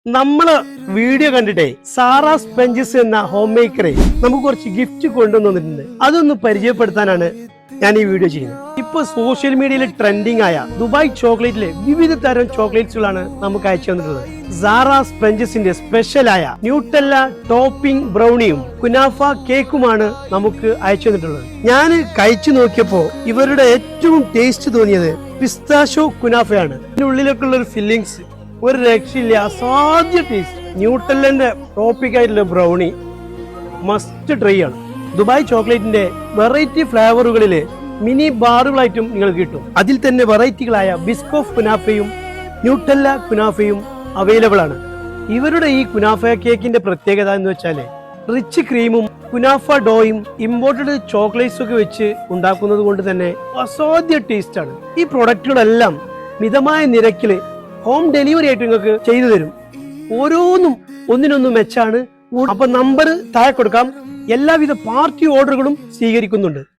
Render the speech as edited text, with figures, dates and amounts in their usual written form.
നമ്മള് വീഡിയോ കണ്ടിട്ടേ Sarah sponges എന്ന ഹോം മേക്കറെ നമുക്ക് കുറച്ച് ഗിഫ്റ്റ് കൊണ്ടുവന്നിട്ടുണ്ട്. അതൊന്ന് പരിചയപ്പെടുത്താനാണ് ഞാൻ ഈ വീഡിയോ ചെയ്യുന്നത്. ഇപ്പൊ സോഷ്യൽ മീഡിയയിൽ ട്രെൻഡിങ് ആയ ദുബായ് ചോക്ലേറ്റിലെ വിവിധ തരം ചോക്ലേറ്റ്സുകളാണ് നമുക്ക് അയച്ചു തന്നിട്ടുള്ളത്. സാറാ സ്പഞ്ചസിന്റെ സ്പെഷ്യലായ ന്യൂട്ടെല്ല ടോപ്പിംഗ് ബ്രൗണിയും കുനാഫ കേക്കുമാണ് നമുക്ക് അയച്ചു തന്നിട്ടുള്ളത്. ഞാൻ കഴിച്ചു നോക്കിയപ്പോ ഇവരുടെ ഏറ്റവും ടേസ്റ്റ് തോന്നിയത് പിസ്താഷോ കുനാഫയാണ്. ഇതിനുള്ളിലൊക്കെ ഉള്ള ഒരു ഫില്ലിങ്സ് ഒരു രക്ഷയില്ല, അസാധ്യ ടേസ്റ്റ്. ന്യൂട്ടെല്ലന്റെ ടോപ്പിക് ആയിട്ടുള്ള ബ്രൗണി മസ്റ്റ് ട്രൈ ആണ്. ദുബായ് ചോക്ലേറ്റിന്റെ വെറൈറ്റി ഫ്ലേവറുകളില് മിനി ബാറുകളായിട്ടും നിങ്ങൾക്ക് കിട്ടും. അതിൽ തന്നെ വെറൈറ്റികളായ ബിസ്കോഫ് കുനാഫയും ന്യൂട്ടെല്ല കുനാഫയും അവൈലബിൾ ആണ്. ഇവരുടെ ഈ കുനാഫ കേക്കിന്റെ പ്രത്യേകത എന്ന് വെച്ചാല് റിച്ച് ക്രീമും കുനാഫ ഡോയും ഇമ്പോർട്ടഡ് ചോക്ലേറ്റ്സ് ഒക്കെ വെച്ച് ഉണ്ടാക്കുന്നത് കൊണ്ട് തന്നെ അസാധ്യ ടേസ്റ്റ് ആണ്. ഈ പ്രൊഡക്റ്റുകളെല്ലാം മിതമായ നിരക്കില് ഹോം ഡെലിവറി ആയിട്ട് നിങ്ങൾക്ക് ചെയ്തു തരും. ഓരോന്നും ഒന്നിനൊന്നും മെച്ചാണ്. അപ്പൊ നമ്പർ താഴെ കൊടുക്കാം. എല്ലാവിധ പാർട്ടി ഓർഡറുകളും സ്വീകരിക്കുന്നുണ്ട്.